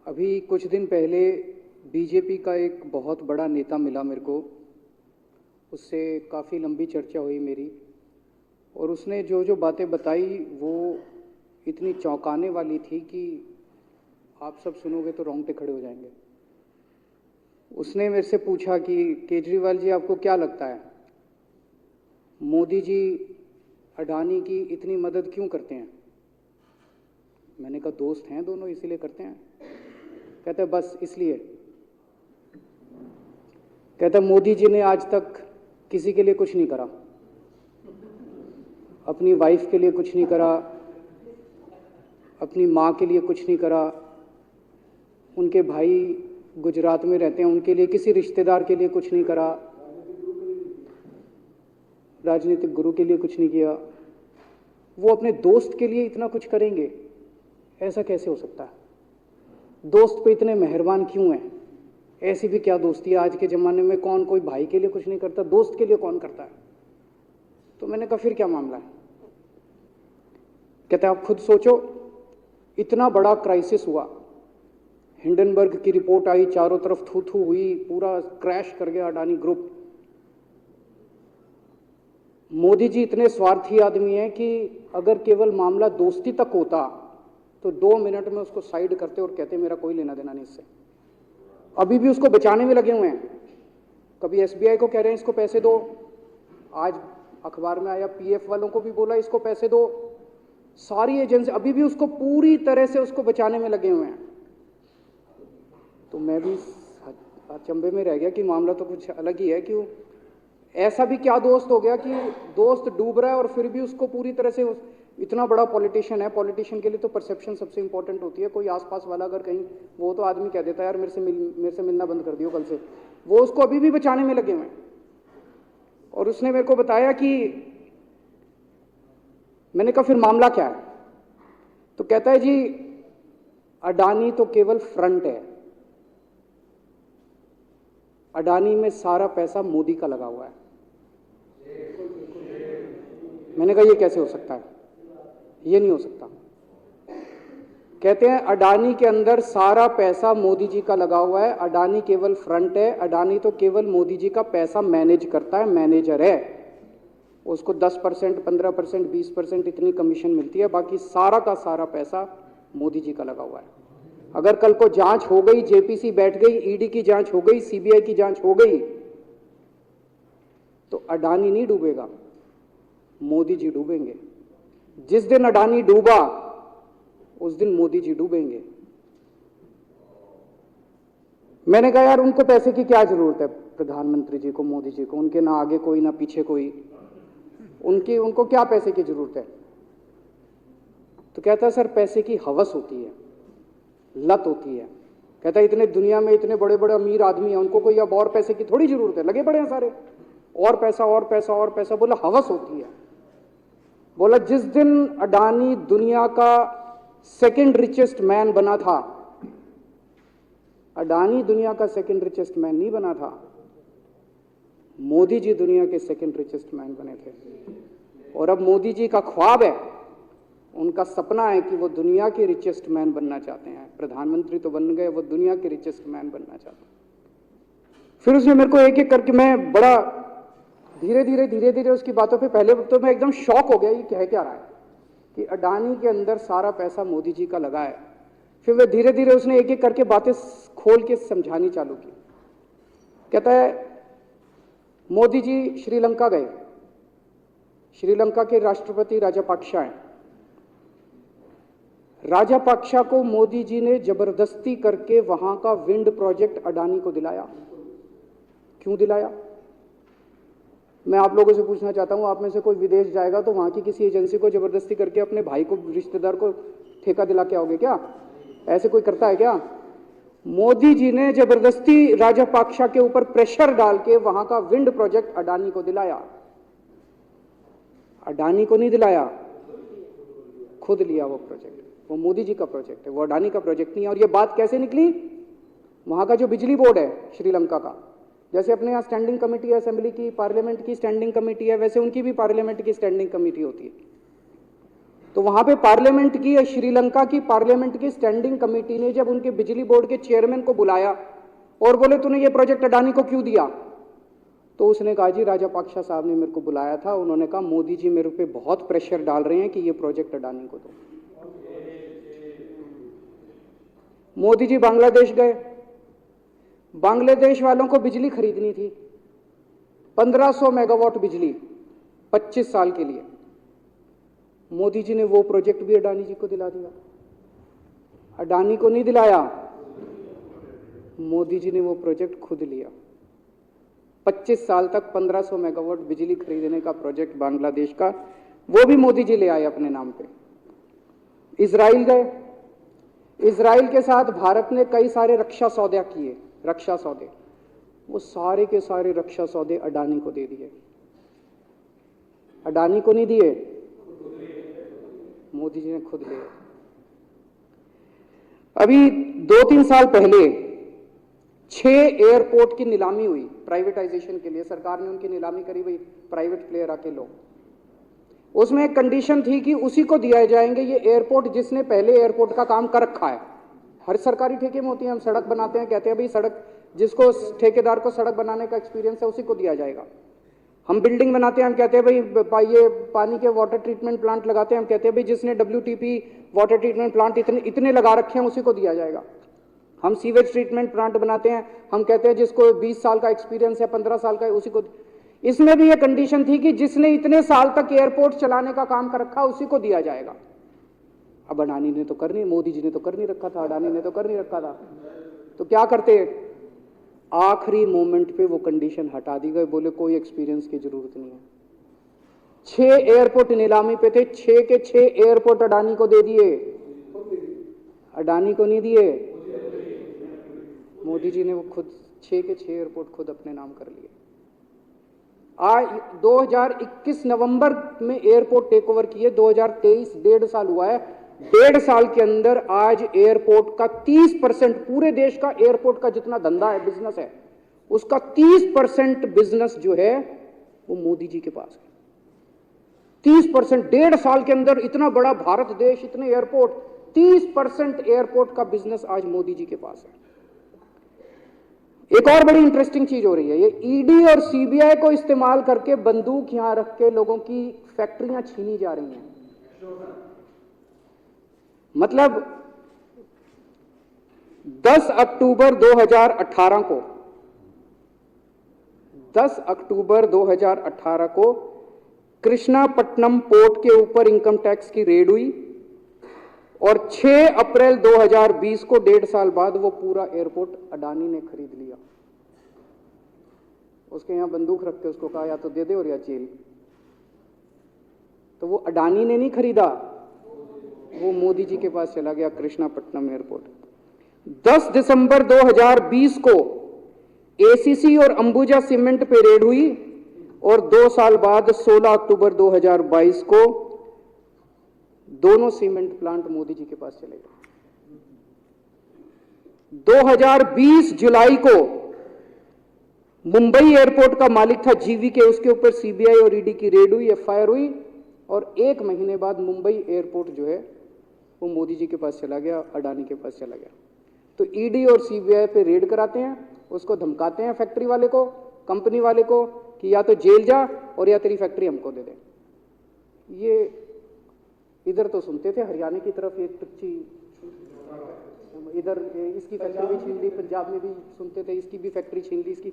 अभी कुछ दिन पहले बीजेपी का एक बहुत बड़ा नेता मिला मेरे को। उससे काफ़ी लंबी चर्चा हुई मेरी, और उसने जो जो बातें बताई वो इतनी चौंकाने वाली थी कि आप सब सुनोगे तो रोंगटे खड़े हो जाएंगे। उसने मेरे से पूछा कि केजरीवाल जी, आपको क्या लगता है मोदी जी अडानी की इतनी मदद क्यों करते हैं? मैंने कहा दोस्त हैं दोनों, इसीलिए करते हैं। कहते हैं बस इसलिए। कहता मोदी जी ने आज तक किसी के लिए कुछ नहीं करा, अपनी वाइफ के लिए कुछ नहीं करा, अपनी माँ के लिए कुछ नहीं करा, उनके भाई गुजरात में रहते हैं उनके लिए, किसी रिश्तेदार के लिए कुछ नहीं करा, राजनीतिक गुरु के लिए कुछ नहीं किया। वो अपने दोस्त के लिए इतना कुछ करेंगे, ऐसा कैसे हो सकता है? दोस्त पे इतने मेहरबान क्यों हैं? ऐसी भी क्या दोस्ती है आज के ज़माने में? कौन कोई भाई के लिए कुछ नहीं करता, दोस्त के लिए कौन करता है? तो मैंने कहा फिर क्या मामला है? कहते आप खुद सोचो, इतना बड़ा क्राइसिस हुआ, हिंडनबर्ग की रिपोर्ट आई, चारों तरफ थू थू हुई, पूरा क्रैश कर गया अडानी ग्रुप। मोदी जी इतने स्वार्थी आदमी हैं कि अगर केवल मामला दोस्ती तक होता तो 2 मिनट में उसको साइड करते और कहते मेरा कोई लेना देना नहीं इससे। अभी भी उसको बचाने में लगे हुए हैं। कभी एसबीआई को कह रहे हैं इसको पैसे दो, आज अखबार में आया पीएफ वालों को भी बोला इसको पैसे दो। सारी एजेंसी अभी भी उसको पूरी तरह से उसको बचाने में लगे हुए हैं। तो मैं भी अचंभे में रह गया कि मामला तो कुछ अलग ही है। क्यों ऐसा भी क्या दोस्त हो गया कि दोस्त डूब रहा है और फिर भी उसको पूरी तरह से इतना बड़ा पॉलिटिशियन है। पॉलिटिशियन के लिए तो परसेप्शन सबसे इंपॉर्टेंट होती है। कोई आसपास वाला अगर कहीं, वो तो आदमी कह देता है यार मेरे से मिलना बंद कर दियो कल से, वो उसको अभी भी बचाने में लगे हुए हैं। और उसने मेरे को बताया कि, मैंने कहा फिर मामला क्या है? तो कहता है जी अडानी तो केवल फ्रंट है, अडानी में सारा पैसा मोदी का लगा हुआ है। मैंने कहा ये कैसे हो सकता है? ये नहीं हो सकता। कहते हैं अडानी के अंदर सारा पैसा मोदी जी का लगा हुआ है, अडानी केवल फ्रंट है, अडानी तो केवल मोदी जी का पैसा मैनेज करता है, मैनेजर है। उसको 10%, 15%, 20% इतनी कमीशन मिलती है, बाकी सारा का सारा पैसा मोदी जी का लगा हुआ है। अगर कल को जांच हो गई, जेपीसी बैठ गई, ईडी की जांच हो गई, सीबीआई की जांच हो गई, तो अडानी नहीं डूबेगा, मोदी जी डूबेंगे। जिस दिन अडानी डूबा उस दिन मोदी जी डूबेंगे। मैंने कहा यार उनको पैसे की क्या जरूरत है? प्रधानमंत्री जी को, मोदी जी को, उनके ना आगे कोई ना पीछे कोई, उनको क्या पैसे की जरूरत है? तो कहता है सर पैसे की हवस होती है, लत होती है। कहता है इतने दुनिया में इतने बड़े बड़े अमीर आदमी हैं, उनको कोई अब और पैसे की थोड़ी जरूरत है, लगे पड़े हैं सारे, और पैसा और पैसा और पैसा। बोला हवस होती है। बोला जिस दिन अडानी दुनिया का सेकंड रिचेस्ट मैन बना था, अडानी दुनिया का सेकंड रिचेस्ट मैन नहीं बना था, मोदी जी दुनिया के सेकंड रिचेस्ट मैन बने थे। और अब मोदी जी का ख्वाब है, उनका सपना है कि वो दुनिया के रिचेस्ट मैन बनना चाहते हैं। प्रधानमंत्री तो बन गए, वो दुनिया के रिचेस्ट मैन बनना चाहते हैं। फिर उसने मेरे को एक एक करके, मैं बड़ा धीरे धीरे उसकी बातों पे, पहले तो मैं एकदम शॉक हो गया ये कह क्या रहा है कि अडानी के अंदर सारा पैसा मोदी जी का लगा है। फिर वे धीरे धीरे उसने एक एक करके बातें खोल के समझानी चालू की। कहता है मोदी जी श्रीलंका गए, श्रीलंका के राष्ट्रपति राजापाक्सा हैं। राजापाक्सा को मोदी जी ने जबरदस्ती करके वहां का विंड प्रोजेक्ट अडानी को दिलाया। क्यों दिलाया? मैं आप लोगों से पूछना चाहता हूं, आप में से कोई विदेश जाएगा तो वहां की किसी एजेंसी को जबरदस्ती करके अपने भाई को, रिश्तेदार को ठेका दिला के आओगे क्या? ऐसे कोई करता है क्या? मोदी जी ने जबरदस्ती राजापाक्सा के ऊपर प्रेशर डाल के वहां का विंड प्रोजेक्ट अडानी को दिलाया। अडानी को नहीं दिलाया, खुद लिया वो प्रोजेक्ट। वो मोदी जी का प्रोजेक्ट है, वो अडानी का प्रोजेक्ट नहीं है। और ये बात कैसे निकली? वहां का जो बिजली बोर्ड है श्रीलंका का, जैसे अपने यहाँ स्टैंडिंग कमेटी है असेंबली की, पार्लियामेंट की स्टैंडिंग कमेटी है, वैसे उनकी भी पार्लियामेंट की स्टैंडिंग कमेटी होती है। तो वहां पे पार्लियामेंट की, श्रीलंका की पार्लियामेंट की स्टैंडिंग कमेटी ने जब उनके बिजली बोर्ड के चेयरमैन को बुलाया और बोले तूने ये प्रोजेक्ट अडानी को क्यों दिया, तो उसने कहा जी राजापाक्सा साहब ने मेरे को बुलाया था, उन्होंने कहा मोदी जी मेरे पे बहुत प्रेशर डाल रहे हैं कि ये प्रोजेक्ट अडानी को दो। मोदी जी बांग्लादेश गए, बांग्लादेश वालों को बिजली खरीदनी थी, 1500 मेगावाट बिजली 25 साल के लिए। मोदी जी ने वो प्रोजेक्ट भी अडानी जी को दिला दिया। अडानी को नहीं दिलाया, मोदी जी ने वो प्रोजेक्ट खुद लिया। 25 साल तक 1500 मेगावाट बिजली खरीदने का प्रोजेक्ट बांग्लादेश का, वो भी मोदी जी ले आए अपने नाम पे। इजराइल गए, इजराइल के साथ भारत ने कई सारे रक्षा सौदे किए, रक्षा सौदे, वो सारे के सारे रक्षा सौदे अडानी को दे दिए। अडानी को नहीं दिए, मोदी जी ने खुद लिए। अभी 2-3 साल पहले 6 एयरपोर्ट की नीलामी हुई प्राइवेटाइजेशन के लिए, सरकार ने उनकी नीलामी करी, भाई प्राइवेट प्लेयर आके लो। उसमें एक कंडीशन थी कि उसी को दिया जाएंगे ये एयरपोर्ट जिसने पहले एयरपोर्ट का काम कर रखा है। हर सरकारी ठेके में होती है, हम सड़क बनाते हैं, कहते हैं भाई सड़क, जिसको ठेकेदार को सड़क बनाने का एक्सपीरियंस है उसी को दिया जाएगा। हम बिल्डिंग बनाते हैं, हम कहते हैं भाई ये पानी के वाटर ट्रीटमेंट प्लांट लगाते हैं, हम कहते हैं भाई जिसने WTP वाटर ट्रीटमेंट प्लांट इतने लगा रखे हैं उसी को दिया जाएगा। हम सीवेज ट्रीटमेंट प्लांट बनाते हैं, हम कहते हैं जिसको 20 साल का एक्सपीरियंस है, 15 साल का है, उसी को। इसमें भी ये कंडीशन थी कि जिसने इतने साल तक एयरपोर्ट चलाने का काम कर रखा उसी को दिया जाएगा। अब अडानी ने तो कर नहीं, मोदी जी ने तो कर नहीं रखा था, अडानी ने तो कर नहीं रखा था, तो क्या करते, आखिरी मोमेंट पे वो कंडीशन हटा दी गई, बोले कोई एक्सपीरियंस की जरूरत नहीं है। 6 एयरपोर्ट नीलामी पे थे, 6 के 6 एयरपोर्ट अडानी को दे दिए, अडानी को नहीं दिए, मोदी जी ने वो खुद 6 के 6 एयरपोर्ट खुद अपने नाम कर लिए। आज 2021 नवंबर में एयरपोर्ट टेक ओवर किए, 2023 1.5 साल हुआ है, 1.5 साल के अंदर आज एयरपोर्ट का 30%, पूरे देश का एयरपोर्ट का जितना धंधा है, बिजनेस है, उसका 30% बिजनेस जो है वो मोदी जी के पास है। 30%, 1.5 साल के अंदर इतना बड़ा भारत देश, इतने एयरपोर्ट, 30% एयरपोर्ट का बिजनेस आज मोदी जी के पास है। एक और बड़ी इंटरेस्टिंग चीज हो रही है, ये ईडी और सीबीआई को इस्तेमाल करके बंदूक यहां रख के लोगों की फैक्ट्रियां छीनी जा रही हैं। मतलब 10 अक्टूबर 2018 को 10 अक्टूबर 2018 को कृष्णापट्टनम पोर्ट के ऊपर इनकम टैक्स की रेड हुई और 6 अप्रैल 2020 को 1.5 साल बाद वो पूरा एयरपोर्ट अडानी ने खरीद लिया। उसके यहां बंदूक रख के उसको कहा या तो दे दे और या जेल। तो वो अडानी ने नहीं खरीदा, वो मोदी जी के पास चला गया कृष्णापट्टनम एयरपोर्ट। 10 दिसंबर 2020 को एसीसी और अंबुजा सीमेंट पे रेड हुई और 2 साल बाद 16 अक्टूबर 2022 को दोनों सीमेंट प्लांट मोदी जी के पास चले गए। 2020 जुलाई को मुंबई एयरपोर्ट का मालिक था जीवीके, उसके ऊपर सीबीआई और ईडी की रेड हुई, एफआईआर हुई और 1 महीने बाद मुंबई एयरपोर्ट जो है वो मोदी जी के पास चला गया, अडानी के पास चला गया। तो ईडी और सीबीआई पे रेड कराते हैं, उसको धमकाते हैं फैक्ट्री वाले को, कंपनी वाले को कि या तो जेल जा और या तेरी फैक्ट्री हमको दे दे। ये इधर तो सुनते थे हरियाणा की तरफ एक टच्ची, इधर इसकी फैक्ट्री भी छीन ली, पंजाब में भी सुनते थे इसकी भी फैक्ट्री छीन ली, इसकी।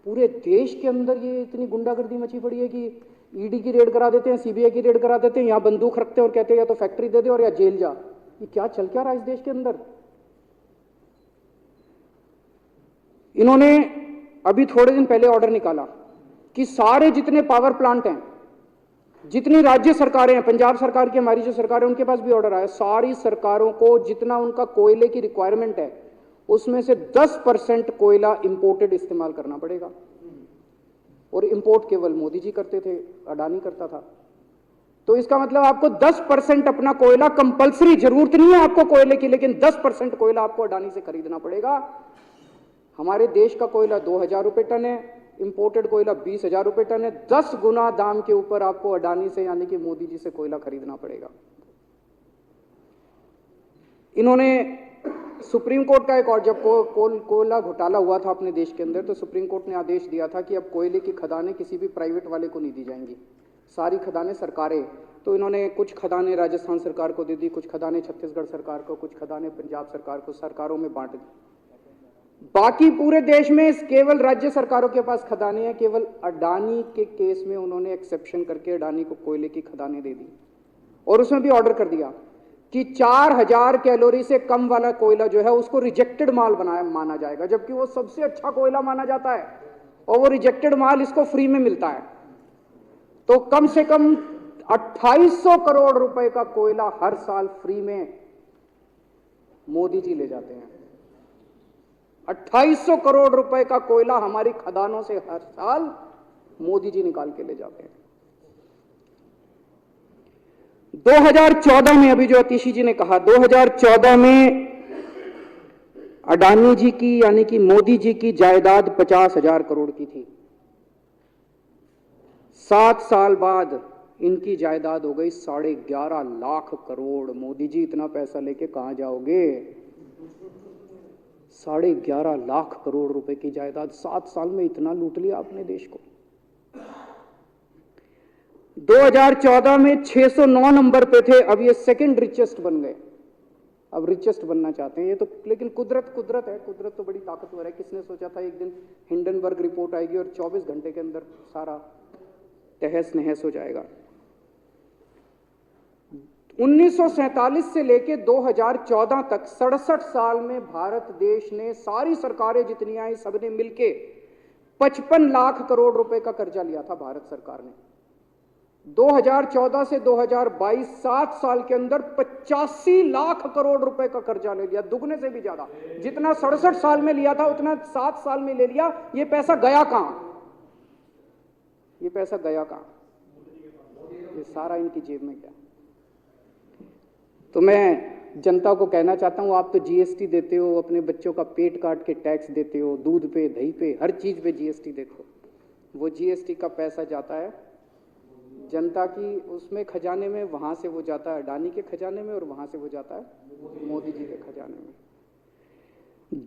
पूरे देश के अंदर ये इतनी गुंडागर्दी मची पड़ी है कि ईडी की रेड करा देते हैं, सीबीआई की रेड करा देते हैं, यहाँ बंदूक रखते हैं और कहते हैं या तो फैक्ट्री दे दे और या जेल जा। ये क्या चल क्या रहा है इस देश के अंदर। इन्होंने अभी थोड़े दिन पहले ऑर्डर निकाला कि सारे जितने पावर प्लांट हैं, जितनी राज्य सरकारें हैं, पंजाब सरकार की, हमारी जो सरकार है, उनके पास भी ऑर्डर आया, सारी सरकारों को जितना उनका कोयले की रिक्वायरमेंट है उसमें से 10% कोयला इंपोर्टेड इस्तेमाल करना पड़ेगा। और इंपोर्ट केवल मोदी जी करते थे, अडानी करता था। तो इसका मतलब आपको 10% अपना कोयला कंपलसरी, जरूरत नहीं है आपको कोयले की, लेकिन 10% कोयला आपको अडानी से खरीदना पड़ेगा। हमारे देश का कोयला 2000 रुपये टन है, इंपोर्टेड कोयला 20,000 रुपये टन है। 10 गुना दाम के ऊपर आपको अडानी से यानी कि मोदी जी से कोयला खरीदना पड़ेगा। इन्होंने सुप्रीम कोर्ट का एक और जब कोयला घोटाला हुआ था अपने देश के अंदर, तो सुप्रीम कोर्ट ने आदेश दिया था कि अब कोयले की खदानें किसी भी प्राइवेट वाले को नहीं दी जाएंगी, सारी खदानें सरकारें। तो इन्होंने कुछ खदानें राजस्थान सरकार को दे दी, कुछ खदानें छत्तीसगढ़ सरकार को, कुछ खदानें पंजाब सरकार को, सरकारों में बांट दी। बाकी पूरे देश में केवल राज्य सरकारों के पास खदानें हैं। केवल अडानी के केस में उन्होंने एक्सेप्शन करके अडानी को कोयले की खदानें दे दी, और उसमें भी ऑर्डर कर दिया कि 4000 कैलोरी से कम वाला कोयला जो है उसको रिजेक्टेड माल माना जाएगा, जबकि वो सबसे अच्छा कोयला माना जाता है, और वो रिजेक्टेड माल इसको फ्री में मिलता है। तो कम से कम 2800 करोड़ रुपए का कोयला हर साल फ्री में मोदी जी ले जाते हैं। 2800 करोड़ रुपए का कोयला हमारी खदानों से हर साल मोदी जी निकाल के ले जाते हैं। 2014 में, अभी जो अतिशी जी ने कहा, 2014 में अडानी जी की यानी कि मोदी जी की जायदाद 50,000 करोड़ की थी। 7 साल बाद इनकी जायदाद हो गई 11.5 लाख करोड़। मोदी जी इतना पैसा लेके कहां जाओगे? 11.5 लाख करोड़ रुपए की जायदाद, 7 साल में इतना लूट लिया आपने देश को। 2014 में 609 नंबर पे थे, अब ये सेकंड रिचेस्ट बन गए, अब रिचेस्ट बनना चाहते हैं। ये तो लेकिन कुदरत है, कुदरत तो बड़ी ताकतवर है। किसने सोचा था एक दिन हिंडनबर्ग रिपोर्ट आएगी और 24 घंटे के अंदर सारा तहस नहस हो जाएगा। 1947 से लेके 2014 तक 67 साल में भारत देश ने, सारी सरकारें जितनी आई सबने मिलके 55 लाख करोड़ रुपए का कर्जा लिया था भारत सरकार ने। 2014 से 2022 7 साल के अंदर 85 लाख करोड़ रुपए का कर्जा ले लिया, दुगने से भी ज्यादा। जितना 67 साल में लिया था उतना 7 साल में ले लिया। ये पैसा गया कहां? ये पैसा गया कहां? ये सारा इनकी जेब में गया। तो मैं जनता को कहना चाहता हूं, आप तो जीएसटी देते हो, अपने बच्चों का पेट काट के टैक्स देते हो, दूध पे, दही पे, हर चीज पे जीएसटी देते हो। वो जीएसटी का पैसा जाता है जनता की उसमें खजाने में, वहां से वो जाता है अडानी के खजाने में, और वहां से वो जाता है मोदी जी के खजाने में।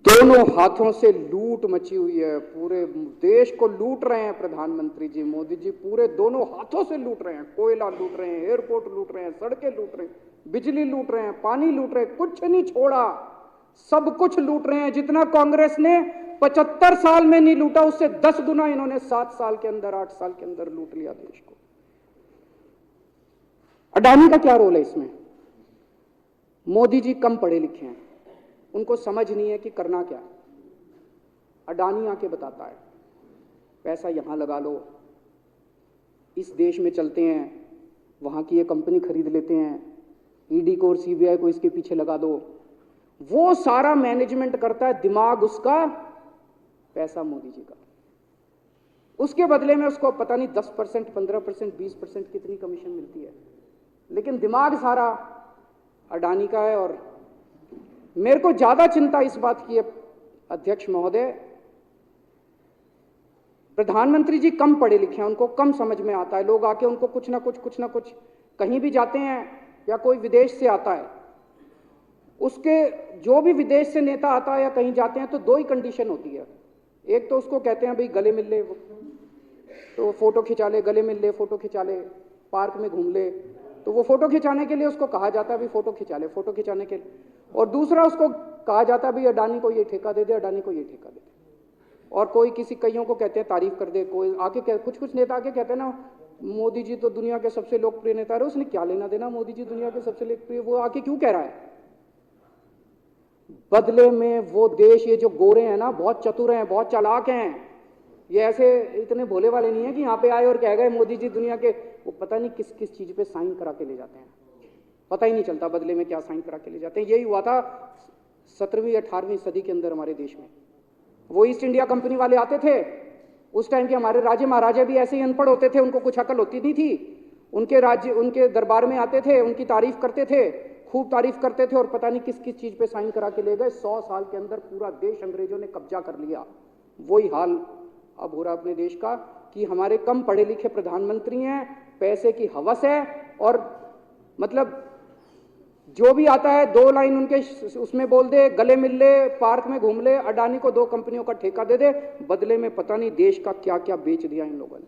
दोनों हाथों से लूट मची हुई है, पूरे देश को लूट रहे हैं प्रधानमंत्री जी, मोदी जी पूरे दोनों हाथों से लूट रहे हैं। कोयला लूट रहे हैं, एयरपोर्ट लूट रहे हैं, सड़कें लूट रहे हैं, बिजली लूट रहे हैं, पानी लूट रहे हैं, कुछ नहीं छोड़ा, सब कुछ लूट रहे हैं। जितना कांग्रेस ने 75 साल में नहीं लूटा, उससे 10 गुना इन्होंने 7 साल के अंदर, 8 साल के अंदर लूट लिया देश को। अडानी का क्या रोल है इसमें? मोदी जी कम पढ़े लिखे हैं, उनको समझ नहीं है कि करना क्या। अडानी आके बताता है पैसा यहां लगा लो, इस देश में चलते हैं, वहां की ये कंपनी खरीद लेते हैं, ईडी को और सीबीआई को इसके पीछे लगा दो। वो सारा मैनेजमेंट करता है, दिमाग उसका, पैसा मोदी जी का। उसके बदले में उसको पता नहीं 10%, 15%, 20% कितनी कमीशन मिलती है, लेकिन दिमाग सारा अडानी का है। और मेरे को ज्यादा चिंता इस बात की है अध्यक्ष महोदय, प्रधानमंत्री जी कम पढ़े लिखे हैं, उनको कम समझ में आता है। लोग आके उनको कुछ ना कुछ कहीं भी जाते हैं या कोई विदेश से आता है, उसके जो भी विदेश से नेता आता है या कहीं जाते हैं तो 2 ही कंडीशन होती है। एक तो उसको कहते हैं भाई गले मिल ले, तो फोटो खिंचा ले, गले मिल ले, फोटो खिंचा ले, पार्क में घूम ले, तो वो फोटो खिंचाने के लिए उसको कहा जाता है भाई फोटो खिंचा ले, फोटो खिंचाने के लिए। और दूसरा उसको कहा जाता है भाई अडानी को ये ठेका दे दे, अडानी को ये ठेका दे दे। और कोई किसी कईयों को कहते हैं तारीफ कर दे, कोई आके कुछ नेता आके कहते हैं ना मोदी जी तो दुनिया के सबसे लोकप्रिय नेता है। उसने क्या लेना देना, मोदी जी दुनिया के सबसे लोकप्रिय, वो आके क्यों कह रहा है? बदले में वो देश, ये जो गोरे हैं ना, बहुत चतुर हैं, बहुत चालाक हैं, ये ऐसे इतने भोले वाले नहीं है कि यहाँ पे आए और कह गए मोदी जी दुनिया के, वो पता नहीं किस किस चीज पे साइन करा के ले जाते हैं, पता ही नहीं चलता बदले में क्या साइन करा के ले जाते हैं। यही हुआ था 17वीं 18वीं सदी के अंदर हमारे देश में। वो ईस्ट इंडिया कंपनी वाले आते थे, उस टाइम के हमारे राजे महाराजा भी ऐसे ही अनपढ़ होते थे, उनको कुछ अकल होती नहीं थी। उनके राज्य, उनके दरबार में आते थे, उनकी तारीफ करते थे, खूब तारीफ करते थे, और पता नहीं किस किस चीज पे साइन करा के ले गए। 100 साल के अंदर पूरा देश अंग्रेजों ने कब्जा कर लिया। वही हाल अब हो रहा अपने देश का कि हमारे कम पढ़े लिखे प्रधानमंत्री हैं, पैसे की हवस है, और मतलब जो भी आता है 2 लाइन उनके उसमें बोल दे, गले मिल ले, पार्क में घूम ले, अडानी को 2 कंपनियों का ठेका दे दे, बदले में पता नहीं देश का क्या क्या बेच दिया इन लोगों ने।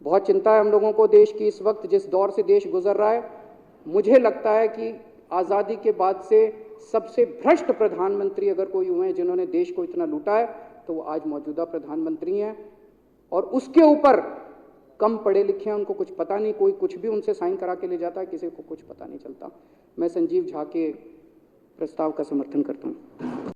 बहुत चिंता है हम लोगों को देश की इस वक्त, जिस दौर से देश गुजर रहा है। मुझे लगता है कि आज़ादी के बाद से सबसे भ्रष्ट प्रधानमंत्री अगर कोई हुए हैं जिन्होंने देश को इतना लूटा है, तो वो आज मौजूदा प्रधानमंत्री हैं। और उसके ऊपर कम पढ़े लिखे हैं, उनको कुछ पता नहीं, कोई कुछ भी उनसे साइन करा के ले जाता है, किसी को कुछ पता नहीं चलता। मैं संजीव झा के प्रस्ताव का समर्थन करता हूं।